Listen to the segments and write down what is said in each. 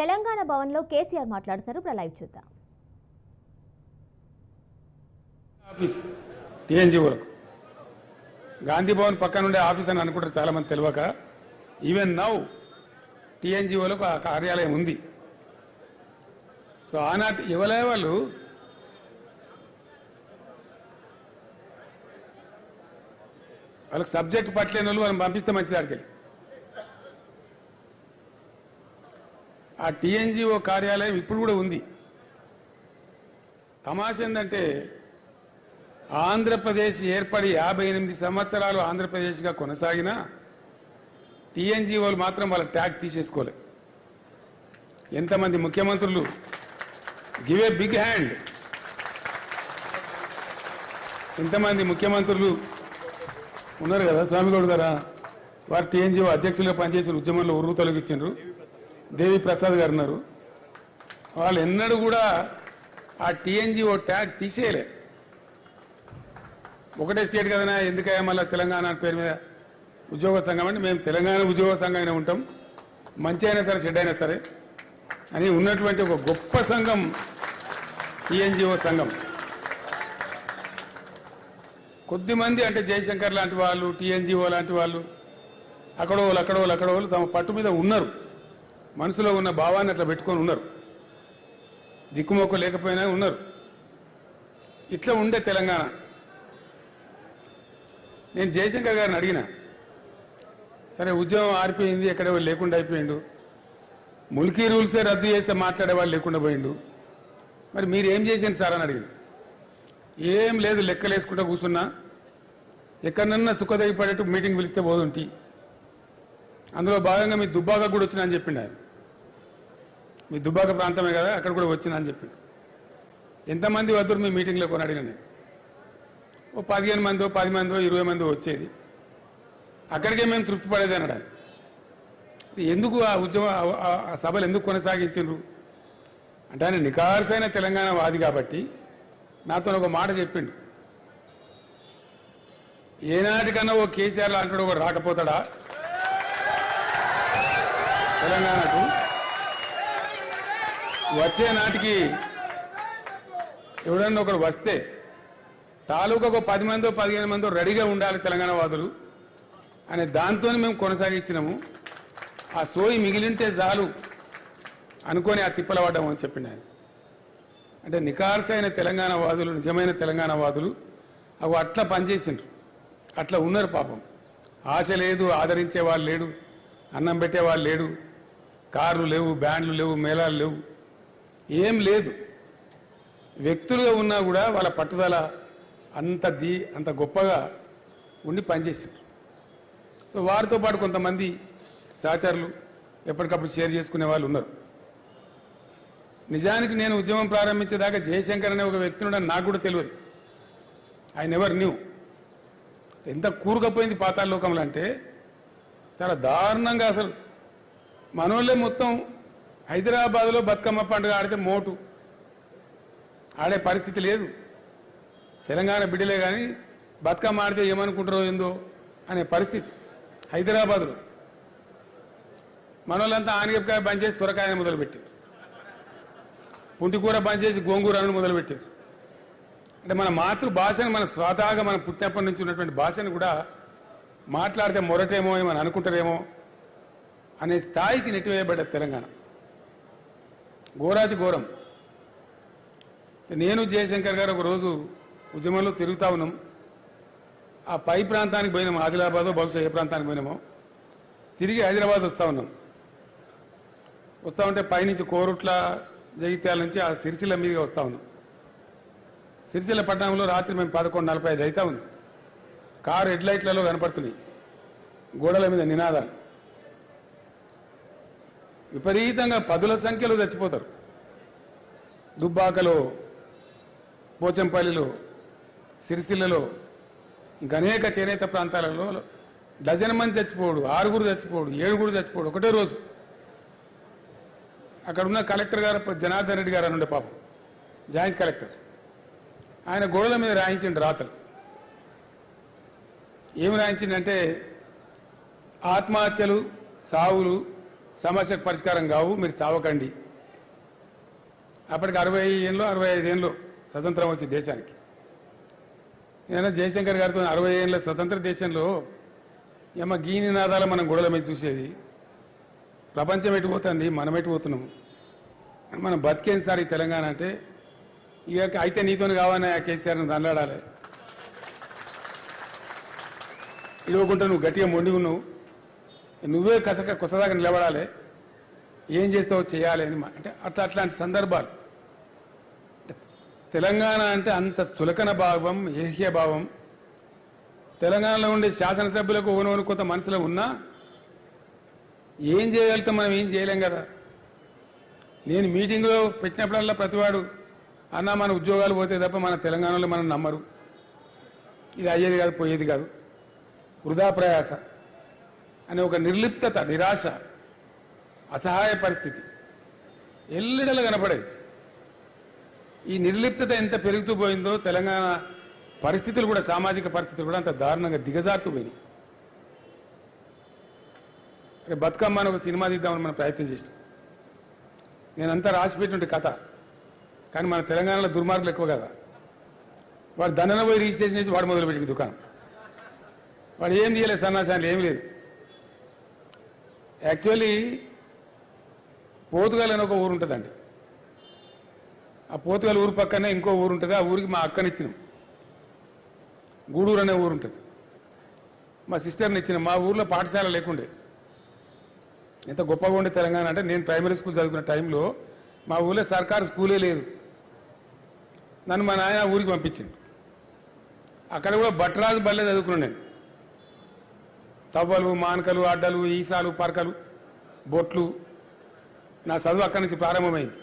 తెలంగాణ భవన్లో కేసీఆర్ మాట్లాడుతున్నారు. లైవ్ చూద్దాం. ఆఫీస్ టీఎన్జీ వరకు గాంధీ భవన్ పక్కన ఉండే ఆఫీస్ అని అనుకుంటారు చాలా మంది తెలియక. ఈవెన్ నౌ టీఎన్జీఓలకు ఆ కార్యాలయం ఉంది. సో ఆనాటి ఇవ్వలే వాళ్ళు వాళ్ళకి సబ్జెక్ట్ పట్టలేని వాళ్ళు వాళ్ళని పంపిస్తే మంచిది. అడిగి ఆ టీఎన్జీఓ కార్యాలయం ఇప్పుడు కూడా ఉంది. తమాష ఏంటంటే ఆంధ్రప్రదేశ్ ఏర్పడి 58 సంవత్సరాలు ఆంధ్రప్రదేశ్గా కొనసాగిన టీఎన్జీఓలు మాత్రం వాళ్ళ ట్యాగ్ తీసేసుకోలే. ఎంతమంది ముఖ్యమంత్రులు గివ్ ఏ బిగ్ హ్యాండ్. ఎంతమంది ముఖ్యమంత్రులు ఉన్నారు కదా, స్వామిగౌడ్ గారా వారు టీఎన్జీఓ అధ్యక్షులుగా పనిచేసిన ఉద్యమంలో ఉరుగు తొలగించారు. దేవి ప్రసాద్ గారు ఉన్నారు. వాళ్ళు ఎన్నడూ కూడా ఆ టీఎన్జీఓ ట్యాగ్ తీసేయలే. ఒకటే స్టేట్ కదనా, ఎందుకయ్యా మళ్ళీ తెలంగాణ పేరు మీద ఉద్యోగ సంఘం అంటే మేము తెలంగాణ ఉద్యోగ సంఘంగానే ఉంటాం, మంచి అయినా సరే చెడ్డ అయినా సరే అని ఉన్నటువంటి ఒక గొప్ప సంఘం టీఎన్జీఓ సంఘం. కొద్దిమంది అంటే జయశంకర్ లాంటి వాళ్ళు, టీఎన్జీఓ లాంటి వాళ్ళు అక్కడోళ్ళు తమ పట్టు మీద ఉన్నారు. మనసులో ఉన్న భావాన్ని అట్లా పెట్టుకొని ఉన్నారు. దిక్కుమొక్క లేకపోయినా ఉన్నారు. ఇట్లా ఉండే తెలంగాణ. నేను జయశంకర్ గారిని అడిగిన, సరే ఉద్యమం ఆరిపోయింది, ఎక్కడో లేకుండా అయిపోయిండు, ముల్కీ రూల్సే రద్దు చేస్తే మాట్లాడేవాళ్ళు లేకుండా పోయిండు, మరి మీరు ఏం చేసింది సార్ అని అడిగిన. ఏం లేదు, లెక్కలు వేసుకుంటూ కూర్చున్నా, ఎక్కడన్నా సుఖదగి పడేట్టు మీటింగ్ పిలిస్తే పోదుంటి, అందులో భాగంగా మీ దుబ్బాక కూడా వచ్చినా అని చెప్పిండు ఆయన. మీ దుబ్బాక ప్రాంతమే కదా, అక్కడ కూడా వచ్చినా అని చెప్పిండు. ఎంతమంది వద్దరు మీ మీటింగ్లో కొని అడిగిన నేను. ఓ 15 మందో 10 మందో 20 మందో వచ్చేది. అక్కడికే మేము తృప్తి పడేది అన్నాడు. ఎందుకు ఆ ఆ సభలు ఎందుకు కొనసాగించారు అంటే ఆయన నికార్సైన తెలంగాణ వాది కాబట్టి నాతో ఒక మాట చెప్పిండు. ఏనాటికన్నా ఓ కేసీఆర్ లాంటి ఒక రాకపోతాడా తెలంగాణకు? వచ్చే నాటికి ఎవడన్నా ఒకడు వస్తే తాలూకాకు 10 మందో 15 మందో రెడీగా ఉండాలి తెలంగాణ వాదులు అనే దాంతో మేము కొనసాగించినాము. ఆ సోయి మిగిలింటే చాలు అనుకొని ఆ తిప్పల పడ్డాము అని చెప్పిండు ఆయన. అంటే నికార్సైన తెలంగాణ వాదులు, నిజమైన తెలంగాణ వాదులు అవి అట్లా పనిచేసిండ్రు, అట్లా ఉన్నారు. పాపం ఆశ లేదు, ఆదరించే వాళ్ళు లేడు, అన్నం పెట్టేవాళ్ళు లేడు, కార్లు లేవు, బ్యాండ్లు లేవు, మేళాలు లేవు, ఏం లేదు. వ్యక్తులుగా ఉన్నా కూడా వాళ్ళ పట్టుదల అంత గొప్పగా ఉండి పనిచేసారు. సో వారితో పాటు కొంతమంది సహచరులు ఎప్పటికప్పుడు షేర్ చేసుకునే వాళ్ళు ఉన్నారు. నిజానికి నేను ఉద్యమం ప్రారంభించేదాకా జయశంకర్ అనే ఒక వ్యక్తి ఉండని నాకు కూడా తెలియదు. I never knew. ఎంత కూరుకపోయింది పాతాళ లోకంలో అంటే చాలా దారుణంగా. అసలు మనోళ్ళే మొత్తం హైదరాబాద్లో బతుకమ్మ పండుగ ఆడితే మోటు ఆడే పరిస్థితి లేదు. తెలంగాణ బిడ్డలే కానీ బతుకమ్మ ఆడితే ఏమనుకుంటారో ఏందో అనే పరిస్థితి హైదరాబాద్లో. మనోళ్ళంతా ఆనగపకాయ బంద్ చేసి సొరకాయని మొదలుపెట్టారు, పుంటికూర బంద్ చేసి గోంగూరను మొదలుపెట్టారు. అంటే మన మాతృభాషను, మన స్వతహాగా మనం పుట్టినప్పటి నుంచి ఉన్నటువంటి భాషను కూడా మాట్లాడితే మొరటేమో ఏమని అనుకుంటారేమో అనే స్థాయికి నెట్టివేయబడ్డది తెలంగాణ. ఘోరాతి ఘోరం. నేను జయశంకర్ గారు ఒకరోజు ఉద్యమంలో తిరుగుతా ఉన్నాం. ఆ పై ప్రాంతానికి పోయినాము, ఆదిలాబాదో బహుశా ఏ ప్రాంతానికి పోయినామో. తిరిగి హైదరాబాద్ వస్తూ ఉన్నాం. వస్తూ ఉంటే పైనుంచి కోరుట్ల, జగిత్యాల నుంచి ఆ సిరిసిల్ల మీదుగా వస్తూ ఉన్నాం. సిరిసిల్ల పట్టణంలో రాత్రి మేము 11:45 అవుతా ఉంది. కారు హెడ్లైట్లలో కనపడుతున్నాయి, గోడల మీద నినాదాలు. విపరీతంగా 10ల సంఖ్యలో చచ్చిపోతారు. దుబ్బాకలో, పోచంపల్లిలో, సిరిసిల్లలో, ఇంకా అనేక చేనేత ప్రాంతాలలో డజన్ మంది చచ్చిపోడు, 6 చచ్చిపోడు, 7 చచ్చిపోడు ఒకటే రోజు. అక్కడ ఉన్న కలెక్టర్ గారు జనార్దన్ రెడ్డి గారు అని ఉండే పాపం, జాయింట్ కలెక్టర్, ఆయన గోడల మీద రాయించిండు రాతలు. ఏమి రాయించిందంటే ఆత్మహత్యలు, సావులు సమస్యకు పరిష్కారం కావు, మీరు చావకండి. అప్పటికి 60 ఏళ్ళు 65 ఏళ్ళు స్వతంత్రం వచ్చి దేశానికి. ఏదైనా జయశంకర్ గారితో 60 ఏళ్ళ స్వతంత్ర దేశంలో ఏమో గీ నినాదాలు మనం గొడవల మీద చూసేది. ప్రపంచం ఎటుపోతుంది, మనం ఎటుపోతున్నాము. మనం బతికేం సార్ ఈ తెలంగాణ అంటే, ఇక అయితే నీతోని కావాలని కేసీఆర్ని దండాడాలి. ఇవ్వకుండా నువ్వు గట్టిగా మొండి ఉన్నావు, నువ్వే కొసదాకా నిలబడాలి, ఏం చేస్తావో చేయాలి అని అంటే అట్లాంటి సందర్భాలు. తెలంగాణ అంటే అంత చులకన భావం, ఏహ్య భావం. తెలంగాణలో ఉండే శాసనసభ్యులకు ఓనోను కొంత మనసులో ఉన్నా ఏం చేయగలుగుతాం, మనం ఏం చేయలేం కదా. నేను మీటింగ్లో పెట్టినప్పుడల్లా ప్రతివాడు అన్నా మన ఉద్యోగాలు పోతే తప్ప మన తెలంగాణలో మనం నమ్మరు, ఇది అయ్యేది కాదు పోయేది కాదు, వృధా ప్రయాస అనే ఒక నిర్లిప్తత, నిరాశ, అసహాయ పరిస్థితి ఎల్లడలు కనపడేది. ఈ నిర్లిప్తత ఎంత పెరుగుతూ పోయిందో తెలంగాణ పరిస్థితులు కూడా, సామాజిక పరిస్థితులు కూడా అంత దారుణంగా దిగజారుతూ పోయినాయి. బతుకమ్మ అని ఒక సినిమా తీద్దామని మనం ప్రయత్నం చేస్తాం. నేనంతా రాసిపెట్టినట్టు కథ, కానీ మన తెలంగాణలో దుర్మార్గులు ఎక్కువ కదా. వాడు దండన పోయి రిజిస్ట్రేషన్ చేసి వాడు మొదలుపెట్టిన దుకాణం, వాడు ఏం తీయలేదు, సన్నాసాలు ఏం లేదు. యాక్చువల్లీ పోతుగల్ అని ఒక ఊరు ఉంటుందండి. ఆ పోతుగల్ ఊరు పక్కనే ఇంకో ఊరు ఉంటుంది. ఆ ఊరికి మా అక్కనిచ్చినాం. గూడూరు అనే ఊరు ఉంటుంది, మా సిస్టర్ని ఇచ్చినాం. మా ఊర్లో పాఠశాల లేకుండే. ఎంత గొప్పగా ఉండే తెలంగాణ అంటే, నేను ప్రైమరీ స్కూల్ చదువుకున్న టైంలో మా ఊళ్ళో సర్కారు స్కూలే లేదు. నన్ను మా నాయన ఊరికి పంపించింది. అక్కడ కూడా భట్రాజు బల్లే చదువుకున్నాను నేను. తవ్వలు, మానకలు, అడ్డలు, ఈసాలు, పరకలు, బొట్లు, నా చదువు అక్కడి నుంచి ప్రారంభమైంది.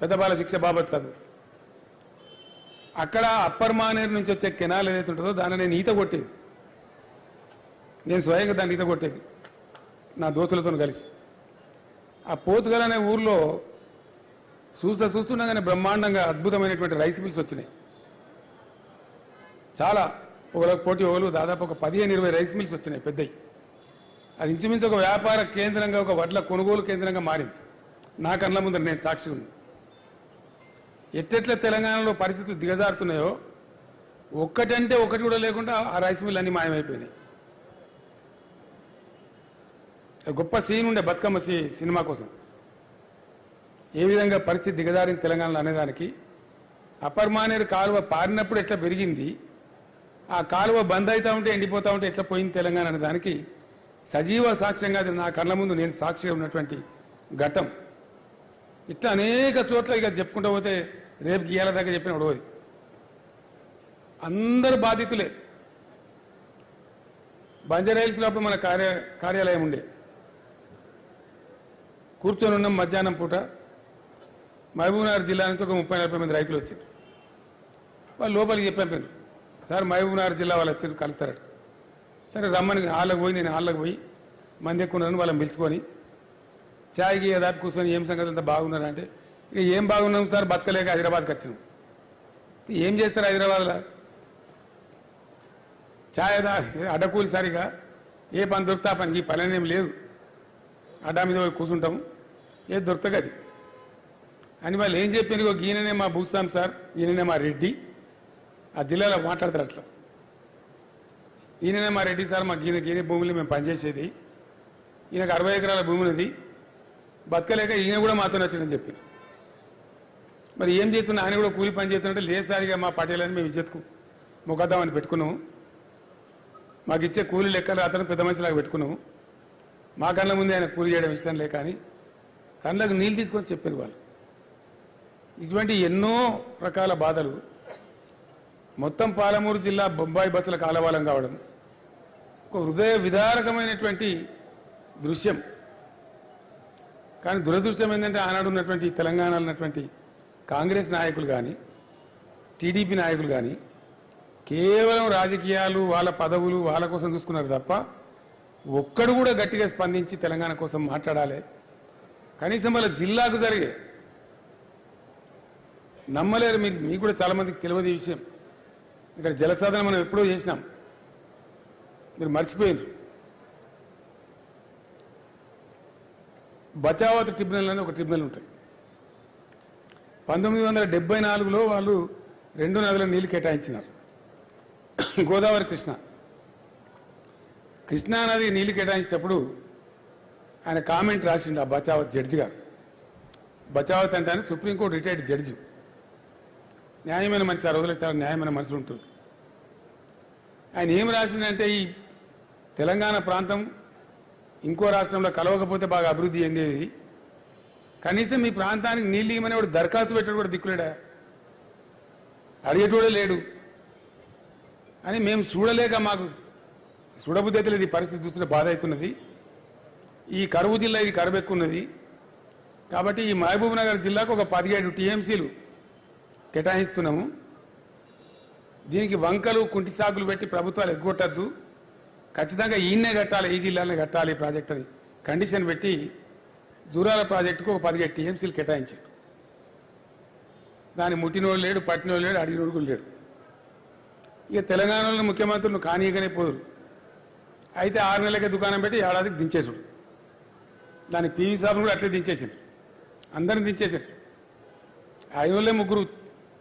పెద్దబాల శిక్ష బాబత్ చదువు. అక్కడ అప్పర్ మానేరు నుంచి వచ్చే కెనాల్ ఏదైతే ఉంటుందో దాన్ని నేను ఈత కొట్టేది. నేను స్వయంగా దాన్ని ఈత కొట్టేది నా దోస్తులతో కలిసి. ఆ పోతుగల్ అనే ఊర్లో చూస్తుండగానే బ్రహ్మాండంగా అద్భుతమైనటువంటి రైస్ మిల్స్ వచ్చినాయి. చాలా ఒకరికి పోటీ ఒకరు దాదాపు ఒక 15-20 రైస్ మిల్స్ వచ్చినాయి పెద్దవి. అది ఇంచుమించు ఒక వ్యాపార కేంద్రంగా, ఒక వడ్ల కొనుగోలు కేంద్రంగా మారింది. నా కళ్ళ ముందర నేను సాక్షి ఉంది. ఎట్టెట్ల తెలంగాణలో పరిస్థితులు దిగజారుతున్నాయో, ఒక్కటంటే ఒకటి కూడా లేకుండా ఆ రైస్ మిల్ అన్నీ మాయమైపోయినాయి. గొప్ప సీన్ ఉండే బతుకమ్మ సినిమా కోసం. ఏ విధంగా పరిస్థితి దిగజారింది తెలంగాణలో అనేదానికి, అప్పర్ మానేరు కాలువ పారినప్పుడు ఎట్లా పెరిగింది, ఆ కాలువ బంద్ అవుతూ ఉంటే ఎండిపోతూ ఉంటే ఎట్లా పోయింది తెలంగాణ అనే దానికి సజీవ సాక్ష్యంగా నా కళ్ళ ముందు నేను సాక్షిగా ఉన్నటువంటి ఘట్టం. ఇట్లా అనేక చోట్ల ఇక చెప్పుకుంటూ పోతే రేపు గీయాల దాకా చెప్పిన ఒడవది. అందరు బాధితులే. బంజారాహిల్స్లో అప్పుడు మన కార్యాలయం ఉండే. కూర్చొని ఉన్నాం మధ్యాహ్నం పూట. మహబూబ్నగర్ జిల్లా నుంచి ఒక 30-40 మంది రైతులు వచ్చారు. వాళ్ళు లోపలికి చెప్పారు, సార్ మహబూబ్నగర్ జిల్లా వాళ్ళు వచ్చారు కలుస్తారట. సరే రమ్మని హాళ్ళకి పోయి, నేను హాళ్ళకి పోయి మంది ఎక్కువ ఉన్నారని వాళ్ళని పిలుచుకొని ఛాయ్కి దాటి కూర్చొని ఏం సంగతి అంతా బాగున్నారంటే, ఇక ఏం బాగున్నాం సార్, బతకలేక హైదరాబాద్కి వచ్చినాం. ఏం చేస్తారు హైదరాబాద్లో? ఛాయ్ అడ్డకూలి సరిగా ఏ పని దొరుకుతా పని, ఈ పని ఏం లేదు, అడ్డా మీద పోయి కూర్చుంటాము, ఏది దొరుకుతుంది అది అని వాళ్ళు ఏం చెప్పారు. ఈయననే మా భూస్వామి సార్, ఈయననే మా రెడ్డి, ఆ జిల్లాలో మాట్లాడతారు అట్లా. ఈయననే మా రెడ్డి సార్, మా గీన భూములు మేము పనిచేసేది, ఈయనకు 60 ఎకరాల భూమి ఉన్నది, బతకలేక ఈయన కూడా మాతో వచ్చిందని చెప్పి. మరి ఏం చేస్తున్నా, ఆయన కూడా కూలి పని చేస్తున్నట్టే లేసారిగా మా పటేలని మేము ఇజ్జత్కు మొకద్దామని పెట్టుకున్నాము. మాకు ఇచ్చే కూలి లెక్కలు అతను పెద్ద మనిషిలాగా పెట్టుకున్నాము. మా కళ్ళ ముందే ఆయన కూలి చేయడం ఇష్టం లేక అని కళ్ళకు నీళ్ళు తీసుకొని చెప్పారు వాళ్ళు. ఇటువంటి ఎన్నో రకాల బాధలు. మొత్తం పాలమూరు జిల్లా బొంబాయి బస్సుల కాలవాలం కావడం ఒక హృదయ విదారకమైనటువంటి దృశ్యం. కానీ దురదృష్టం ఏంటంటే, ఆనాడు ఉన్నటువంటి తెలంగాణలో ఉన్నటువంటి కాంగ్రెస్ నాయకులు కానీ టీడీపీ నాయకులు కానీ కేవలం రాజకీయాలు, వాళ్ళ పదవులు, వాళ్ళ కోసం చూసుకున్నారు తప్ప ఒక్కడు కూడా గట్టిగా స్పందించి తెలంగాణ కోసం మాట్లాడాలి. కనీసం వాళ్ళ జిల్లాకు జరిగే నమ్మలేరు. మీకు కూడా చాలామందికి తెలియదు ఈ విషయం. ఇక్కడ జలసాధన మనం ఎప్పుడో చేసినాం, మీరు మర్చిపోయినారు. బచావత్ ట్రిబ్యునల్ అనేది ఒక ట్రిబ్యునల్ ఉంటుంది. 1974లో వాళ్ళు 2 నదుల నీళ్లు కేటాయించినారు, గోదావరి కృష్ణా నది నీళ్లు కేటాయించేటప్పుడు ఆయన కామెంట్ రాసిండు ఆ బచావత్ జడ్జి గారు. బచావత్ అంటే ఆయన సుప్రీంకోర్టు రిటైర్డ్ జడ్జి, న్యాయమైన మనిషి, ఆ రోజుల్లో చాలా న్యాయమైన మనుషులు ఉంటుంది. ఆయన ఏం రాసిందంటే ఈ తెలంగాణ ప్రాంతం ఇంకో రాష్ట్రంలో కలవకపోతే బాగా అభివృద్ధి చెందేది, కనీసం మీ ప్రాంతానికి నీళ్ళు ఇవ్వమని వాడు దరఖాస్తు పెట్టాడు కూడా దిక్కులేడా, అడిగేటోడే లేడు అని మేము చూడలేక మాకు చూడబుద్ధి అయితే లేదు. ఈ పరిస్థితి చూస్తుంటే బాధ అవుతున్నది. ఈ కరువు జిల్లా ఇది కరువు ఎక్కువ ఉన్నది కాబట్టి ఈ మహబూబ్ నగర్ జిల్లాకు ఒక 17 టీఎంసీలు కేటాయిస్తున్నాము. దీనికి వంకలు కుంటి సాగులు పెట్టి ప్రభుత్వాలు ఎగ్గొట్టద్దు, ఖచ్చితంగా ఈయన్నే కట్టాలి, ఈ జిల్లానే కట్టాలి ప్రాజెక్ట్ అని కండిషన్ పెట్టి జూరాల ప్రాజెక్టుకు ఒక 17 టీఎంసీలు కేటాయించాడు. దాన్ని ముట్టినోడు లేడు, పట్టినోడు లేడు, అడిగినోడు కూడా లేడు. ఇక తెలంగాణలో ముఖ్యమంత్రులు కానీయగానే పోదురు. అయితే 6 నెలలకే దుకాణం పెట్టి ఏడాదికి దించేసాడు. దానికి పివి సాబును కూడా అట్లే దించేసారు, అందరిని దించేశారు. ఆయనోళ్ళే 3,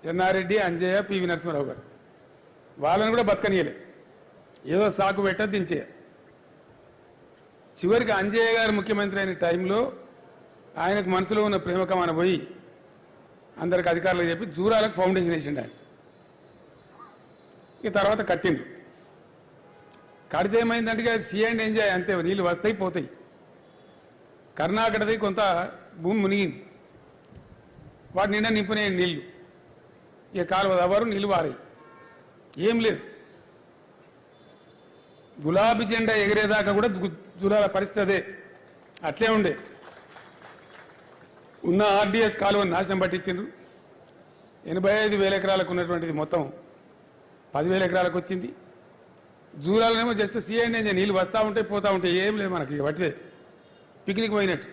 చెన్నారెడ్డి, అంజయ్య, పివి నరసింహారావు గారు, వాళ్ళని కూడా బతకనీయలే, ఏదో సాకు పెట్ట దించేయ. చివరికి అంజయ్య గారు ముఖ్యమంత్రి అయిన టైంలో ఆయనకు మనసులో ఉన్న ప్రేమకమాన పోయి అందరికి అధికారులకు చెప్పి జూరాలకు ఫౌండేషన్ వేసిండు ఆయన. ఇక తర్వాత కట్టిండ్రు. కడితే ఏమైందంటే అది సీ అండ్ ఎంజాయ్ అంతే, నీళ్ళు వస్తాయి పోతాయి. కర్ణాటకది కొంత భూమి మునిగింది, వాటి నిండా నింపునే నీళ్లు, ఇక కాలువ దవ్వరు, నీళ్ళు వారాయి, ఏం లేదు. గులాబీ జెండా ఎగిరేదాకా కూడా జూరాల పరిస్థితి అదే, అట్లే ఉండే. ఉన్న ఆర్డీఎస్ కాలువను నాశనం పట్టించిండ్రు. 85,000 ఎకరాలకు ఉన్నటువంటిది మొత్తం 10,000 ఎకరాలకు వచ్చింది. జూరాలనేమో జస్ట్ సీ అండ్ ఎంజాయ్, నీళ్ళు వస్తూ ఉంటాయి పోతూ ఉంటాయి, ఏం లేదు మనకి, పట్టిదే పిక్నిక్ పోయినట్టు.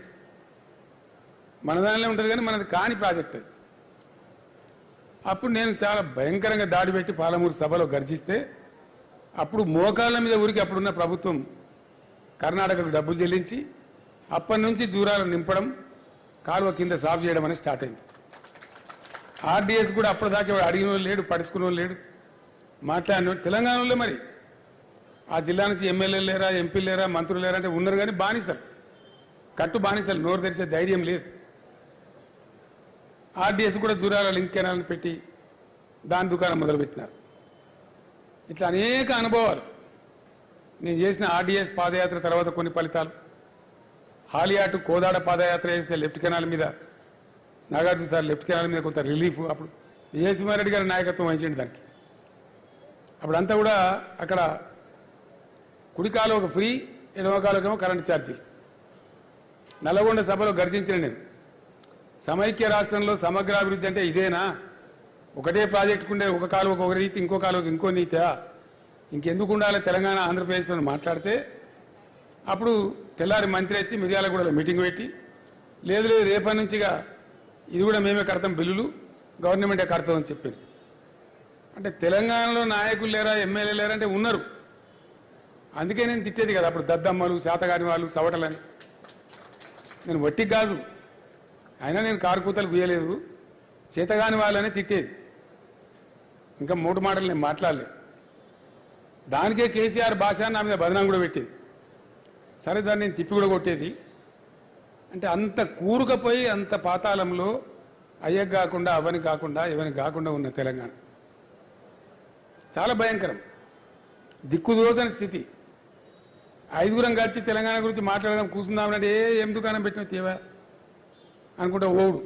మన దానిలో ఉంటుంది కానీ మనది కాని ప్రాజెక్ట్ అది. అప్పుడు నేను చాలా భయంకరంగా దాడి పెట్టి పాలమూరు సభలో గర్జిస్తే అప్పుడు మోకాళ్ళ మీద ఊరికి అప్పుడున్న ప్రభుత్వం కర్ణాటకకు డబ్బులు చెల్లించి అప్పటి నుంచి జూరాలను నింపడం, కాలువ కింద సాఫ్ చేయడం అనేది స్టార్ట్ అయింది. ఆర్డీఎస్ కూడా అప్పటిదాకా అడిగిన వాళ్ళు లేడు, పడుచుకున్న వాళ్ళు లేడు, మాట్లాడిన తెలంగాణలో మరి ఆ జిల్లా నుంచి ఎమ్మెల్యేలు లేరా, ఎంపీలు లేరా, మంత్రులు లేరా అంటే ఉన్నారు కానీ బానిసలు, కట్టు బానిసలు, నోరు తెరిచే ధైర్యం లేదు. ఆర్డీఎస్ కూడా జూరాల లింక్ కెనాల్ని పెట్టి దాని దుకాణం మొదలుపెట్టినారు. ఇట్లా అనేక అనుభవాలు. నేను చేసిన ఆర్డీఎస్ పాదయాత్ర తర్వాత కొన్ని ఫలితాలు, హాలియాటు కోదాడ పాదయాత్ర చేస్తే లెఫ్ట్ కెనాల్ మీద, నాగార్జున సార్ లెఫ్ట్ కెనాల్ మీద కొంత రిలీఫ్, అప్పుడు విజయసింహారెడ్డి గారి నాయకత్వం వహించండి దానికి. అప్పుడంతా కూడా అక్కడ కుడికాలు ఒక ఫ్రీ, ఎడమకాలుకేమో కరెంటు ఛార్జీలు. నల్లగొండ సభలో గర్జించిన నేను, సమైక్య రాష్ట్రంలో సమగ్రాభివృద్ధి అంటే ఇదేనా? ఒకటే ప్రాజెక్టుకుండే ఒక కాలువకు ఒక రీతి, ఇంకో కాలువకు ఇంకో నీతా, ఇంకెందుకు ఉండాలి తెలంగాణ ఆంధ్రప్రదేశ్లో మాట్లాడితే అప్పుడు తెల్లారి మంత్రి వచ్చి మిర్యాలగూడలో మీటింగ్ పెట్టి, లేదు లేదు రేపటి నుంచిగా ఇది కూడా మేమే కడతాం, బిల్లులు గవర్నమెంటే కడతామని చెప్పారు. అంటే తెలంగాణలో నాయకులు లేరా, ఎమ్మెల్యే లేరా అంటే ఉన్నారు. అందుకే నేను తిట్టేది కదా అప్పుడు, దద్దమ్మలు, శాతగాని వాళ్ళు, సవటలని. నేను వట్టి కాదు, అయినా నేను కారుకూతలు గుయ్యలేదు, చేతగాని వాళ్ళని తిట్టేది. ఇంకా 3 మాటలు నేను మాట్లాడలేదు. దానికే కేసీఆర్ భాష నా మీద బదనాం కూడా పెట్టేది. సరే దాన్ని నేను తిప్పి కూడా కొట్టేది. అంటే అంత కూరుకపోయి అంత పాతాళంలో అయ్యకు కాకుండా, అవని కాకుండా, ఎవని కాకుండా ఉన్న తెలంగాణ చాలా భయంకరం, దిక్కుదోసని స్థితి. 5గురం కలిసి తెలంగాణ గురించి మాట్లాడదాం కూర్చుందామంటే ఏం దుకాణం పెట్టినా తేవా అనుకుంటా ఓడు.